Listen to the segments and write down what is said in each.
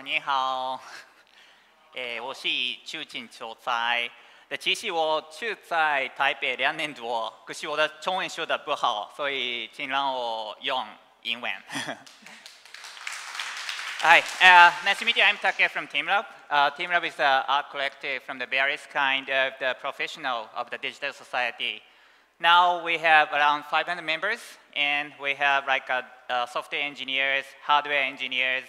你好，我是朱锦秋在。其实我住在台北2年多，可是我的中文说的不好，所以请让我用英文。Hi, nice to meet you. I'm Takei from teamLab. teamLab is an art collective from the various kind of the professional of the digital society. Now we have around 500 members, and we have like software engineers, hardware engineers,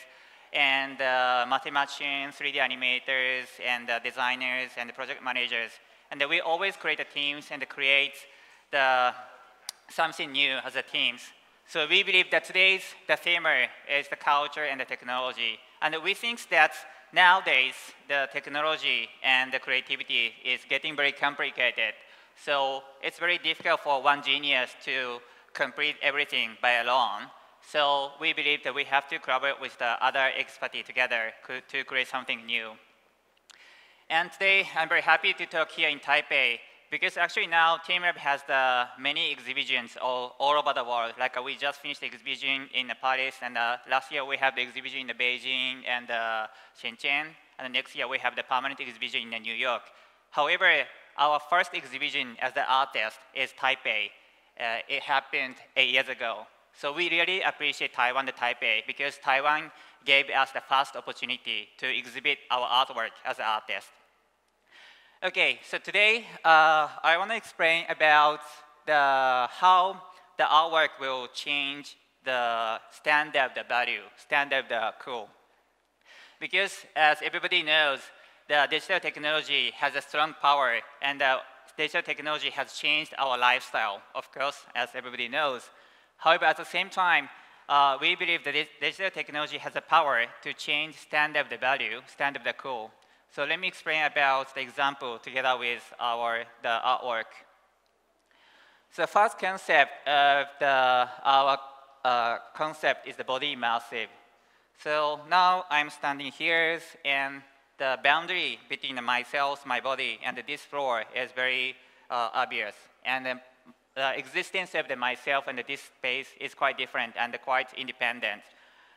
and mathematicians, 3D animators, and designers, and project managers. And we always create the teams and create something new as a teams. So we believe that today's the theme is the culture and the technology. And we think that nowadays the technology and the creativity is getting very complicated. So it's very difficult for one genius to complete everything by alone. So we believe that we have to collaborate with the other expertise together to create something new. And today I'm very happy to talk here in Taipei, because actually now teamLab has many exhibitions all over the world. Like we just finished the exhibition in Paris, and last year we have the exhibition in Beijing and Shenzhen, and next year we have the permanent exhibition in New York. However, our first exhibition as the artist is Taipei. It happened 8 years ago. So we really appreciate Taiwan and Taipei, because Taiwan gave us the first opportunity to exhibit our artwork as an artist. Okay, so today I want to explain about how the artwork will change the standard of the value, standard of the cool. Because as everybody knows, the digital technology has a strong power, and digital technology has changed our lifestyle, of course, as everybody knows. However, at the same time, we believe that digital technology has the power to change standard of the value, standard of the cool. So let me explain about the example together with the artwork. So the first concept of our concept is the body immersive. So now I'm standing here, and the boundary between myself, my body, and this floor is very obvious. And the existence of myself and this space is quite different and quite independent.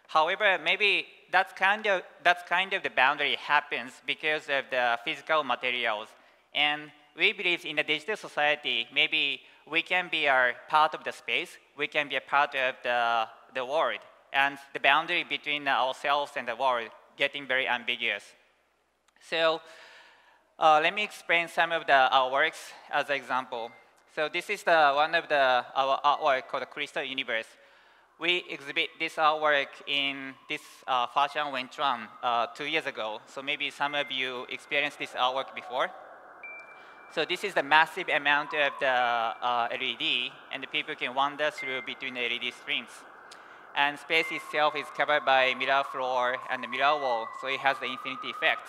However, maybe that's kind of the boundary happens because of the physical materials. And we believe in the digital society, maybe we can be a part of the space, we can be a part of the world, and the boundary between ourselves and the world getting very ambiguous. So let me explain some of our works as an example. So this is one of our artwork called the Crystal Universe. We exhibit this artwork in this fashion Wenchuan 2 years ago. So maybe some of you experienced this artwork before. So this is the massive amount of the LED, and the people can wander through between the LED screens. And space itself is covered by mirror floor and the mirror wall, so it has the infinity effect.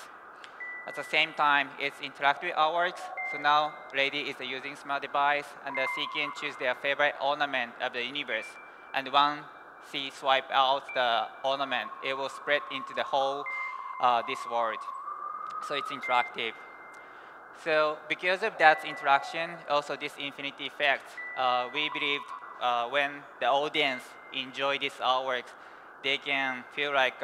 At the same time, it's interactive artworks. So now, lady is using smart device, and she can choose their favorite ornament of the universe. And once she swipe out the ornament, it will spread into the whole this world. So it's interactive. So because of that interaction, also this infinity effect, we believe when the audience enjoy this artwork, they can feel like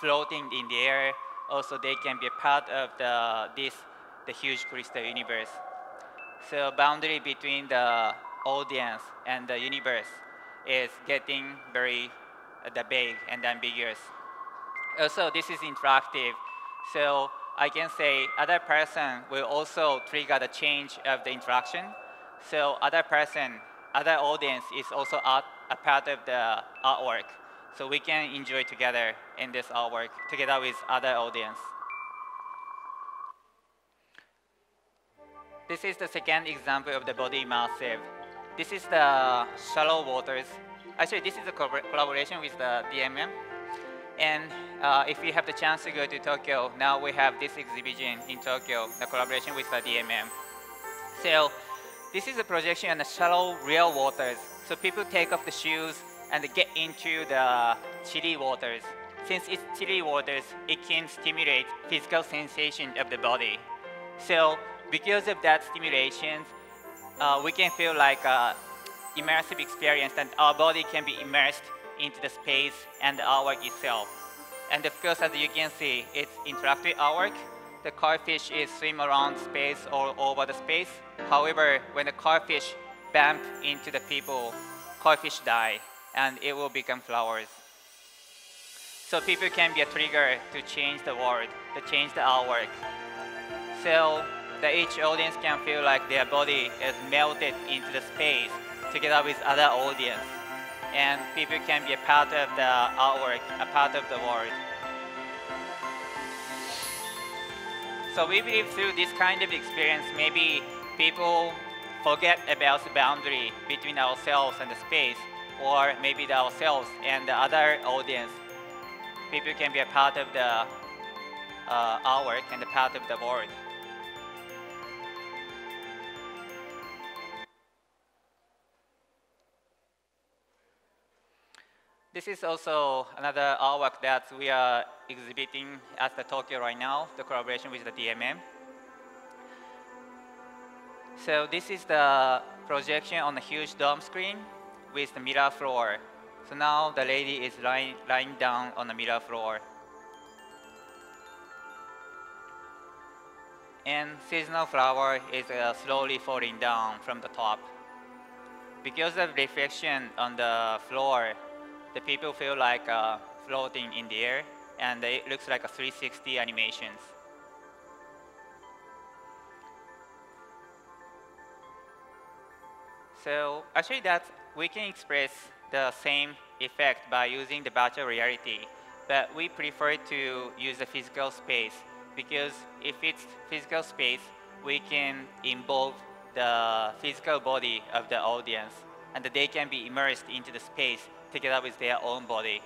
floating in the air. Also, they can be a part of the huge crystal universe. So boundary between the audience and the universe is getting very big and ambiguous. Also, this is interactive. So I can say other person will also trigger the change of the interaction. So other audience is also a part of the artwork. So we can enjoy together in this artwork, together with other audience. This is the second example of the body immersive. This is the shallow waters. Actually, this is a collaboration with the DMM. And if you have the chance to go to Tokyo, now we have this exhibition in Tokyo, the collaboration with the DMM. So this is a projection on the shallow real waters. So people take off the shoes and get into the chilly waters. Since it's chilly waters, it can stimulate physical sensation of the body. So because of that stimulation, we can feel like immersive experience, and our body can be immersed into the space and the artwork itself. And of course, as you can see, it's interactive artwork. The carfish is swim around space all over the space. However, when the carfish bump into the people, carfish die, and it will become flowers. So people can be a trigger to change the world, to change the artwork. So that each audience can feel like their body is melted into the space together with other audience. And people can be a part of the artwork, a part of the world. So we believe through this kind of experience, maybe people forget about the boundary between ourselves and the space, or maybe ourselves and the other audience. People can be a part of the artwork and a part of the world. This is also another artwork that we are exhibiting at the Tokyo right now, the collaboration with the DMM. So this is the projection on a huge dome screen with the mirror floor. So now the lady is lying down on the mirror floor. And seasonal flower is slowly falling down from the top. Because of reflection on the floor, the people feel like floating in the air, and it looks like a 360 animations. So actually we can express the same effect by using the virtual reality, but we prefer to use the physical space, because if it's physical space, we can involve the physical body of the audience, and they can be immersed into the space together with their own body.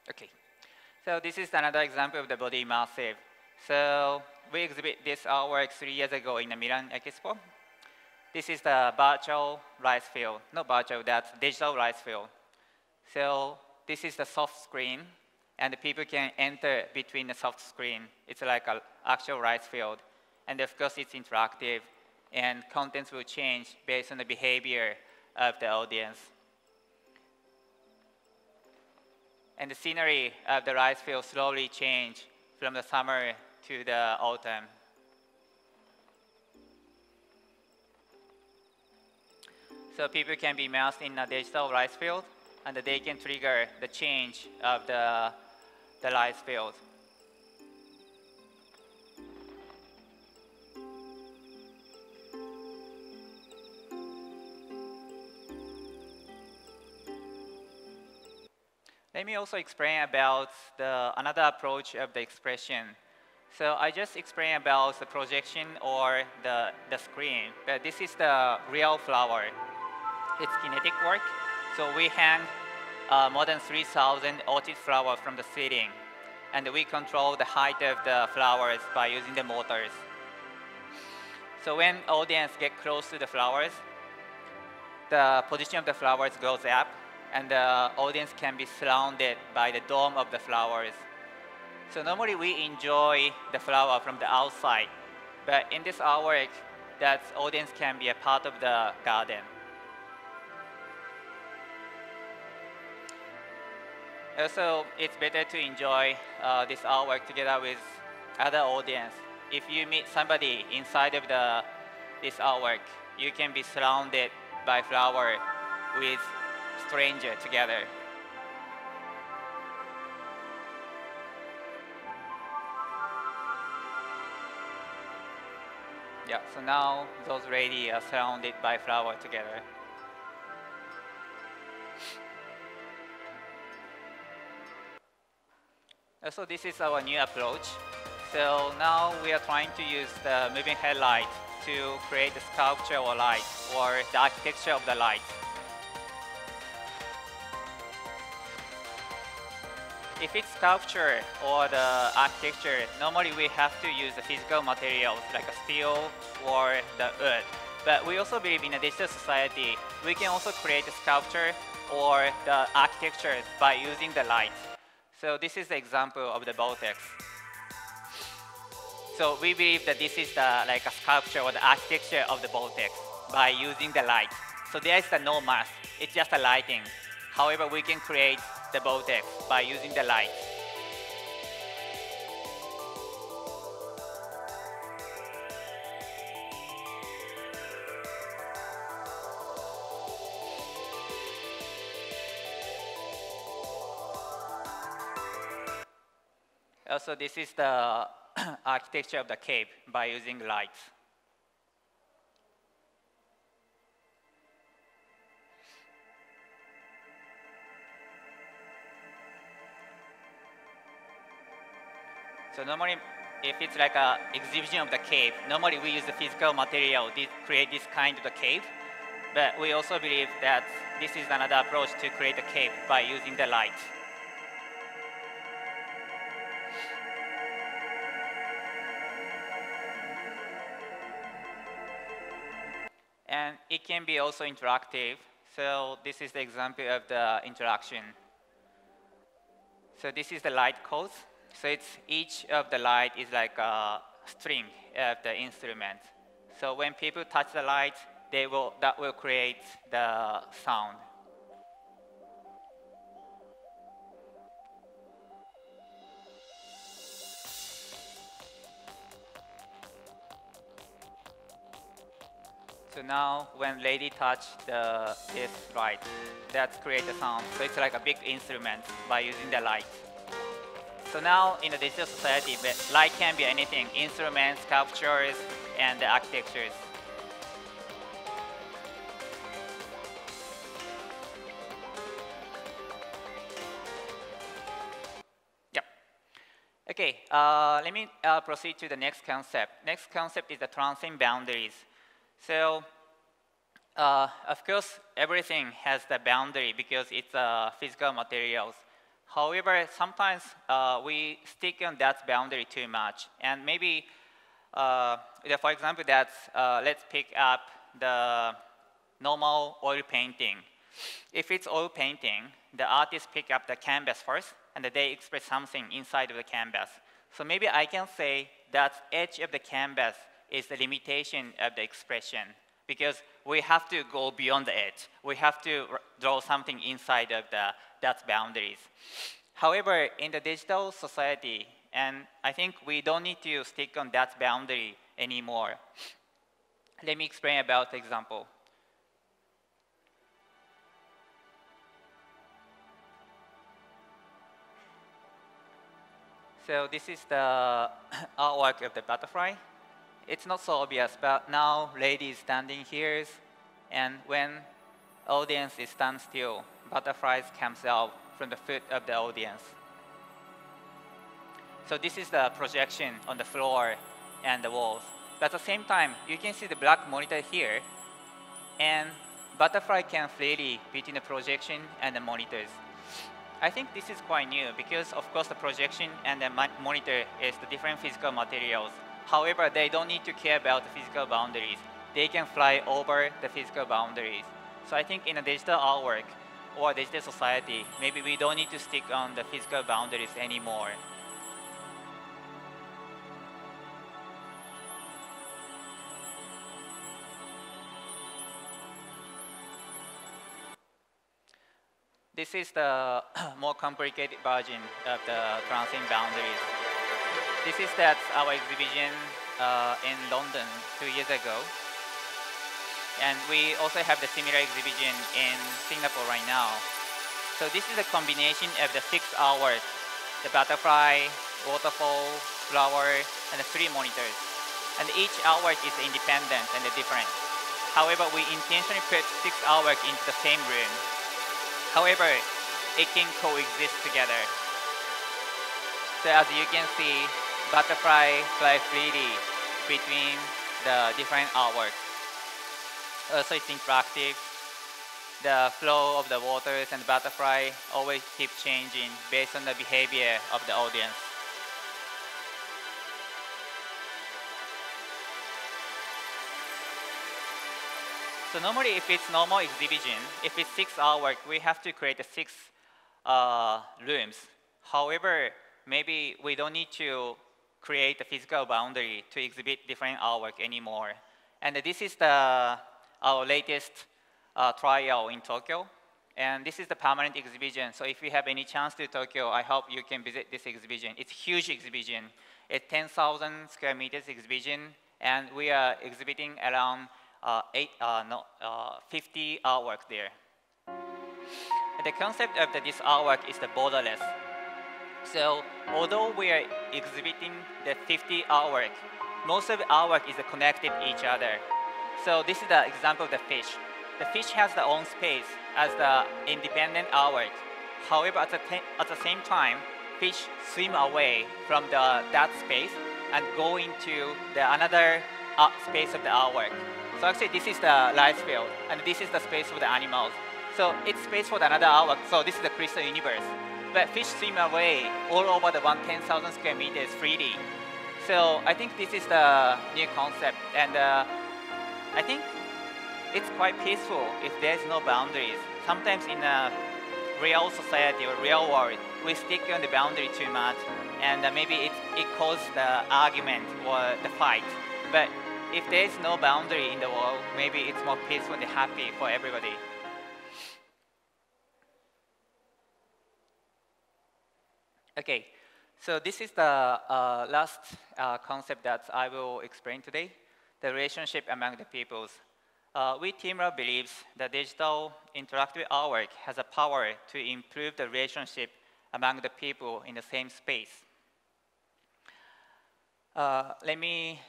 Okay, so this is another example of the body immersive. So we exhibit this artwork 3 years ago in the Milan Expo. This is the virtual rice field. Not virtual, that's digital rice field. So this is the soft screen, and the people can enter between the soft screen. It's like an actual rice field. And of course, it's interactive, and contents will change based on the behavior of the audience. And the scenery of the rice field slowly change from the summer to the autumn. So people can be immersed in a digital rice field, and they can trigger the change of the rice field. Let me also explain about another approach of the expression. So I just explained about the projection or the screen, but this is the real flower. It's kinetic work. So we hang more than 3,000 orchid flowers from the ceiling, and we control the height of the flowers by using the motors. So when audience get close to the flowers, the position of the flowers goes up, and the audience can be surrounded by the dome of the flowers. So normally we enjoy the flower from the outside, but in this artwork, that audience can be a part of the garden. Also, it's better to enjoy this artwork together with other audience. If you meet somebody inside of this artwork, you can be surrounded by flower with stranger together. Yeah, so now those ladies are surrounded by flower together. So this is our new approach. So now we are trying to use the moving headlight to create the sculpture or light, or the architecture of the light. If it's sculpture or the architecture, normally we have to use the physical materials like a steel or the wood. But we also believe in a digital society, we can also create a sculpture or the architecture by using the light. So this is the example of the vortex. So we believe that this is the, like a sculpture or the architecture of the vortex by using the light. So there is the no mass, it's just a lighting. However, we can create the vortex by using the light. Also, this is the architecture of the cave by using lights. So normally, if it's like an exhibition of the cave, normally we use the physical material to create this kind of the cave. But we also believe that this is another approach to create a cave by using the light. And it can be also interactive. So this is the example of the interaction. So this is the light codes. So it's each of the light is like a string of the instrument. So when people touch the light, that will create the sound. So now when lady touch this light, that creates a sound. So it's like a big instrument by using the light. So now in a digital society, light can be anything, instruments, sculptures, and the architectures. Yep. Okay, let me proceed to the next concept. Next concept is the transcend boundaries. So, of course, everything has the boundary because it's physical materials. However, sometimes we stick on that boundary too much. And maybe, for example, let's pick up the normal oil painting. If it's oil painting, the artists pick up the canvas first, and they express something inside of the canvas. So maybe I can say that edge of the canvas is the limitation of the expression, because we have to go beyond the edge. We have to draw something inside of that boundaries. However, in the digital society, and I think we don't need to stick on that boundary anymore. Let me explain about the example. So this is the artwork of the butterfly. It's not so obvious, but now lady is standing here, and when audience is stand still, butterflies comes out from the foot of the audience. So this is the projection on the floor and the walls. But at the same time, you can see the black monitor here, and butterfly can freely between the projection and the monitors. I think this is quite new because, of course, the projection and the monitor is the different physical materials. However, they don't need to care about the physical boundaries. They can fly over the physical boundaries. So I think in a digital artwork or digital society, maybe we don't need to stick on the physical boundaries anymore. This is the more complicated version of the transcend boundaries. This is our exhibition in London 2 years ago. And we also have the similar exhibition in Singapore right now. So this is a combination of the 6 artworks, the butterfly, waterfall, flower, and the 3 monitors. And each artwork is independent and different. However, we intentionally put 6 artworks into the same room. However, it can coexist together. So as you can see, butterfly fly freely between the different artworks. Also, it's interactive. the flow of the waters and the butterfly always keep changing based on the behavior of the audience. So normally, if it's normal exhibition, if it's 6 hours, we have to create 6 rooms. However, maybe we don't need to create a physical boundary to exhibit different artwork anymore. And this is our latest trial in Tokyo. And this is the permanent exhibition. So if you have any chance to Tokyo, I hope you can visit this exhibition. It's a huge exhibition. It's 10,000 square meters exhibition. And we are exhibiting around 50 artwork there. And the concept of this artwork is the borderless. So although we are exhibiting the 50 artwork, most of the artwork is connected to each other. So this is the example of the fish. The fish has their own space as the independent artwork. However, at the same time, fish swim away from that space and go into another space of the artwork. So actually, this is the light field, and this is the space for the animals. So it's space for another artwork. So this is the crystal universe. But fish swim away all over the 10,000 square meters freely. So I think this is the new concept, and I think it's quite peaceful if there's no boundaries. Sometimes in a real society or real world, we stick on the boundary too much, and maybe it causes the argument or the fight. But if there's no boundary in the world, maybe it's more peaceful and happy for everybody. Okay, so this is the last concept that I will explain today, the relationship among the peoples. We teamLab believes that digital interactive artwork has a power to improve the relationship among the people in the same space. Let me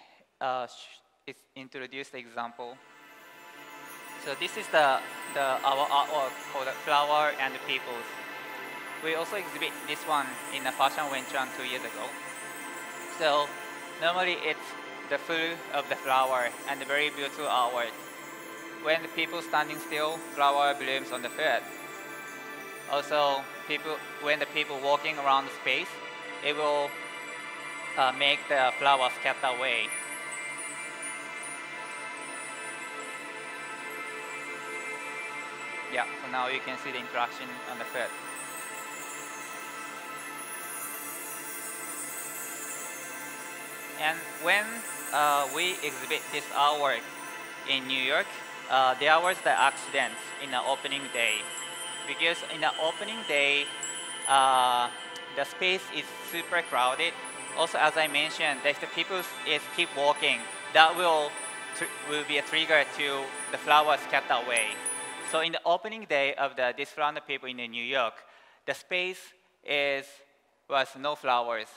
introduce the example. So this is our artwork called Flower and the Peoples. We also exhibit this one in a fashion Wenchuan 2 years ago. So normally it's the full of the flower and the very beautiful artwork. When the people standing still, flower blooms on the foot. Also, when the people walking around the space, it will make the flowers scatter away. Yeah, so now you can see the interaction on the foot. And when we exhibit this artwork in New York, there was the accident in the opening day. Because in the opening day, the space is super crowded. Also, as I mentioned, if the people keep walking, that will be a trigger to the flowers scatter away. So in the opening day of this round of people in New York, the space was no flowers.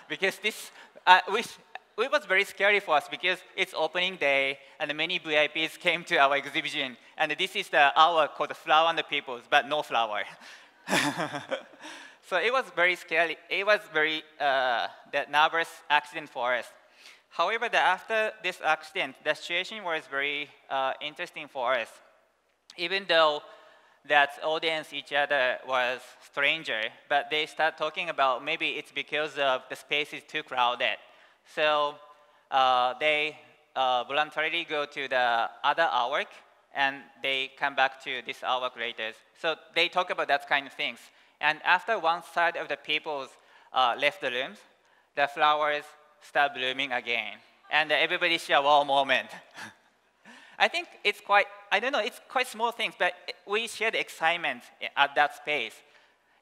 Because it was very scary for us because it's opening day and many VIPs came to our exhibition. And this is the hour called the Flower and the Peoples, but no flower. So it was very scary. It was very nervous accident for us. However, after this accident, the situation was very interesting for us. Even though that audience each other was stranger, but they start talking about maybe it's because of the space is too crowded. So they voluntarily go to the other artwork and they come back to this artwork later. So they talk about that kind of things. And after one side of the people left the rooms, the flowers start blooming again. And everybody share a wow moment. I think it's quite, I don't know, it's quite small things, but we share the excitement at that space,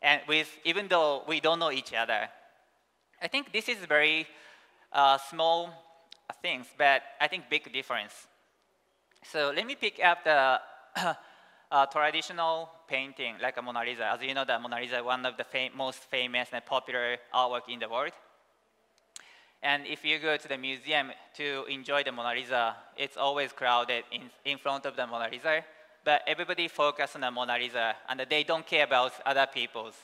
and even though we don't know each other. I think this is very small things, but I think big difference. So let me pick up the traditional painting, like a Mona Lisa. As you know, the Mona Lisa is one of the most famous and popular artwork in the world. And if you go to the museum to enjoy the Mona Lisa, it's always crowded in front of the Mona Lisa. But everybody focuses on the Mona Lisa, and they don't care about other people's.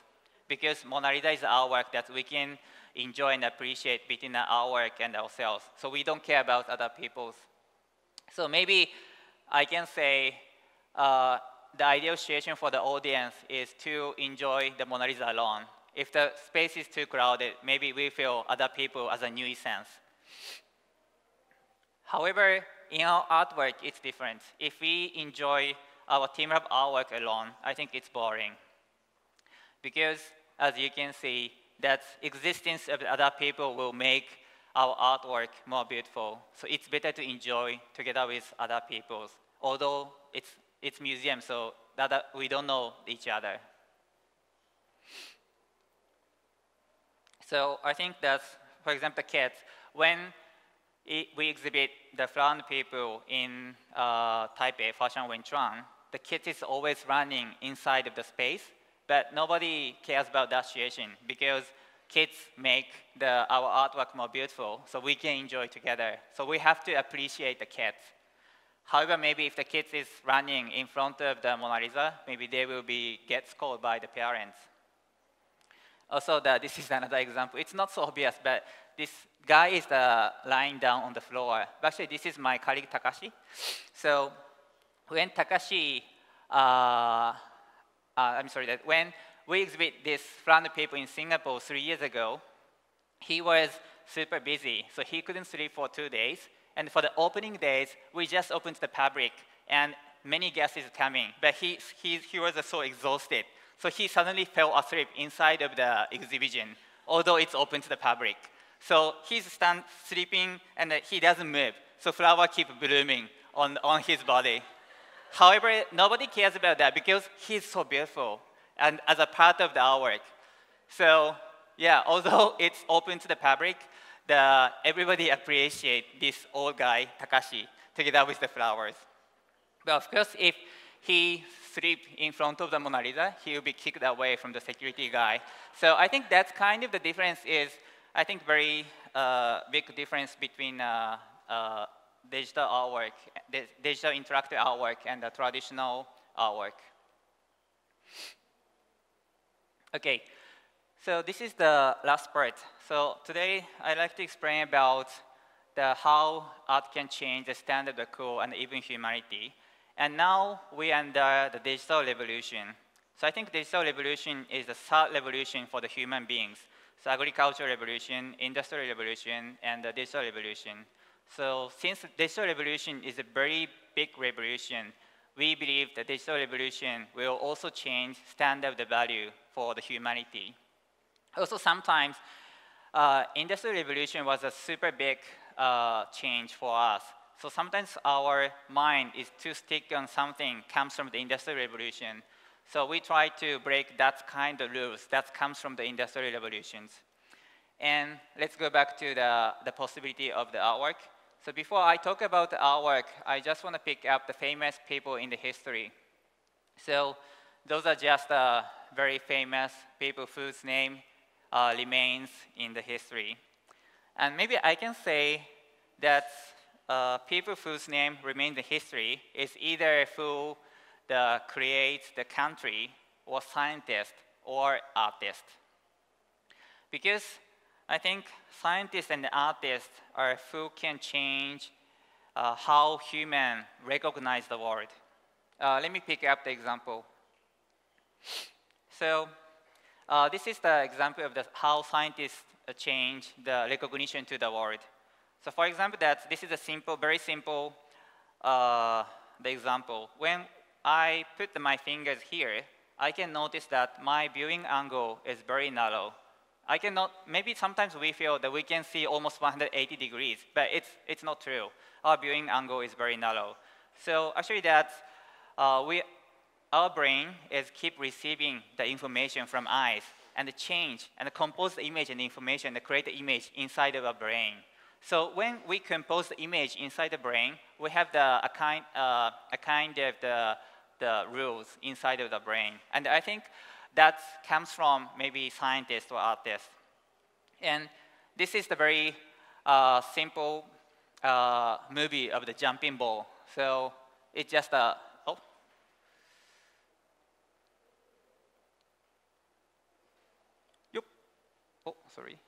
Because Mona Lisa is our work that we can enjoy and appreciate between our work and ourselves. So we don't care about other people's. So maybe I can say the ideal situation for the audience is to enjoy the Mona Lisa alone. If the space is too crowded, maybe we feel other people as a nuisance. However, in our artwork, it's different. If we enjoy our teamLab artwork alone, I think it's boring. Because, as you can see, that existence of other people will make our artwork more beautiful. So it's better to enjoy together with other people, although it's museum, so that we don't know each other. So I think that's, for example, cats. When we exhibit the flown people in Taipei Fashion Wenchuan, the kit is always running inside of the space, but nobody cares about that situation because kids make our artwork more beautiful, so we can enjoy together. So we have to appreciate the cats. However, maybe if the kid is running in front of the Mona Lisa, maybe they will get scolded by the parents. Also, this is another example. It's not so obvious, but this guy is lying down on the floor. Actually, this is my colleague Takashi. So when Takashi, when we exhibit this flown people in Singapore 3 years ago, he was super busy, so he couldn't sleep for 2 days. And for the opening days, we just opened the fabric, and many guests is coming. But he was so exhausted, so he suddenly fell asleep inside of the exhibition, although it's open to the fabric. So he's sleeping, and he doesn't move. So flower keep blooming on his body. However, nobody cares about that because he's so beautiful, and as a part of the artwork. So yeah, although it's open to the fabric, everybody appreciates this old guy, Takashi, together with the flowers. But of course, if he sleeps in front of the Mona Lisa, he will be kicked away from the security guy. So I think that's kind of the difference is, I think, very big difference between digital artwork, digital interactive artwork, and the traditional artwork. Okay. So this is the last part. So today, I'd like to explain about how art can change the standard of cool and even humanity. And now we are under the digital revolution. So I think digital revolution is the third revolution for the human beings. So agricultural revolution, industrial revolution, and the digital revolution. So since the digital revolution is a very big revolution, we believe the digital revolution will also change standard of value for the humanity. Also, sometimes industrial revolution was a super big change for us. So sometimes our mind is too stick on something comes from the industrial revolution. So we try to break that kind of rules that comes from the industrial revolutions. And let's go back to the possibility of the artwork. So before I talk about the artwork, I just want to pick up the famous people in the history. So those are just very famous people whose name remains in the history. And maybe I can say that people whose name remains in history is either who creates the country, or scientist, or artist. Because I think scientists and artists are who can change how humans recognize the world. Let me pick up the example. So this is the example of how scientists change the recognition to the world. So for example, this is a simple, very simple the example. When I put my fingers here, I can notice that my viewing angle is very narrow. I cannot, maybe sometimes we feel that we can see almost 180 degrees, but it's not true. Our viewing angle is very narrow. So actually our brain keep receiving the information from eyes and change and compose the image and information and create the image inside of our brain. So when we compose the image inside the brain, we have a kind of the rules inside of the brain. And I think that comes from maybe scientists or artists. And this is the very simple movie of the jumping ball. So it's just a, sorry.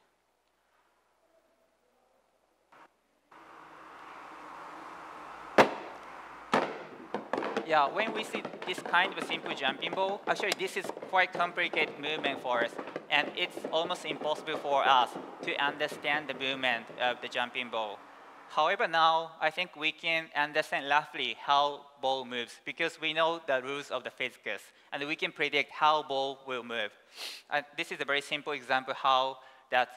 yeah, when we see this kind of simple jumping ball, actually this is quite complicated movement for us, and it's almost impossible for us to understand the movement of the jumping ball. However, now I think we can understand roughly how ball moves because we know the rules of the physics, and we can predict how ball will move. And this is a very simple example how that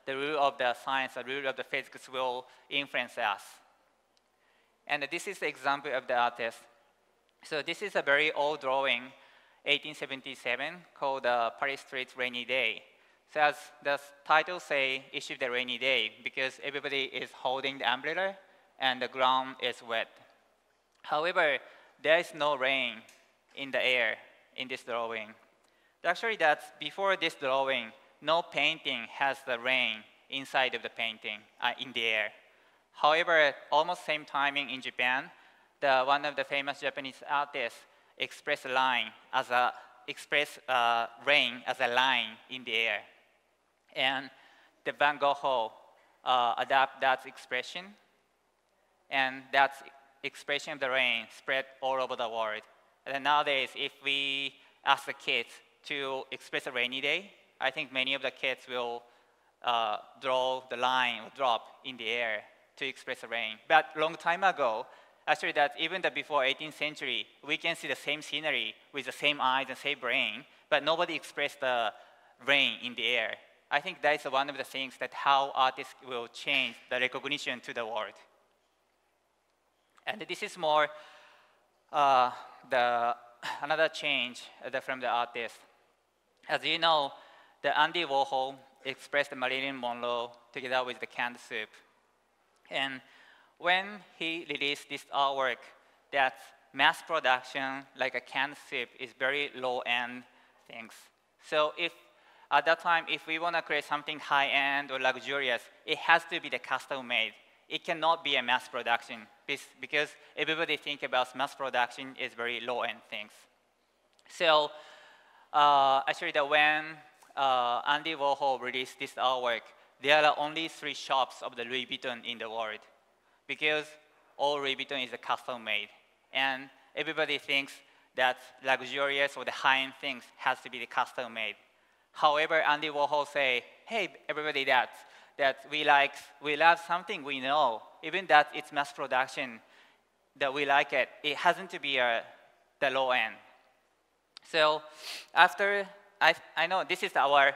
the rule of the science, the rule of the physics will influence us. And this is the example of the artist. So this is a very old drawing, 1877, called Paris Street's Rainy Day. So as the title say, issue the rainy day, because everybody is holding the umbrella and the ground is wet. However, there is no rain in the air in this drawing. Actually, that's before this drawing, no painting has the rain inside of the painting in the air. However, almost same timing in Japan, one of the famous Japanese artists expressed rain as a line in the air. And the Van Gogh adapt that expression, and that expression of the rain spread all over the world. And nowadays, if we ask the kids to express a rainy day, I think many of the kids will draw the line or drop in the air to express the rain. But long time ago, actually that even before 18th century, we can see the same scenery with the same eyes and same brain, but nobody expressed the rain in the air. I think that is one of the things that how artists will change the recognition to the world. And this is more another change from the artist. As you know, the Andy Warhol expressed Marilyn Monroe together with the canned soup. And when he released this artwork, that mass production, like a canned soup, is very low-end things. So if at that time, if we want to create something high-end or luxurious, it has to be the custom-made. It cannot be a mass production because everybody think about mass production is very low-end things. So actually, when Andy Warhol released this artwork, there are only 3 shops of the Louis Vuitton in the world because all Louis Vuitton is a custom-made. And everybody thinks that luxurious or the high-end things has to be the custom-made. However, Andy Warhol say, hey, everybody, that we love something we know, even that it's mass production, that we like it. It hasn't to be the low end. So after, I know this is our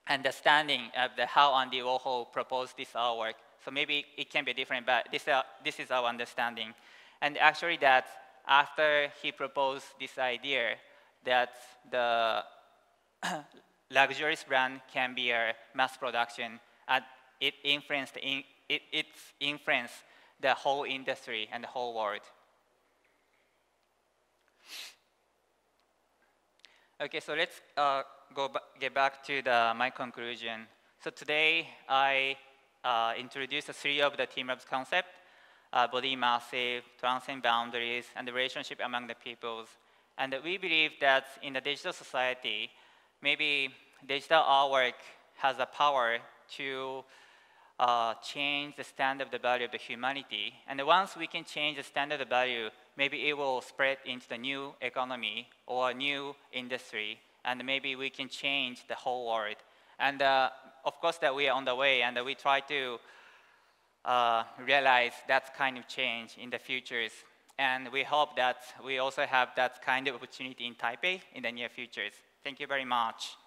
understanding of how Andy Warhol proposed this artwork. So maybe it can be different, but this is our understanding. And actually that after he proposed this idea, that the luxurious brand can be a mass production, and it influenced the whole industry and the whole world. Okay, so let's get back to my conclusion. So today I introduced 3 of the teamLab's concepts: body massive, transcend boundaries, and the relationship among the peoples. And we believe that in the digital society, maybe digital artwork has the power to change the standard of the value of the humanity. And once we can change the standard of value, maybe it will spread into the new economy or new industry, and maybe we can change the whole world. And of course that we are on the way, and we try to realize that kind of change in the futures. And we hope that we also have that kind of opportunity in Taipei in the near futures. Thank you very much.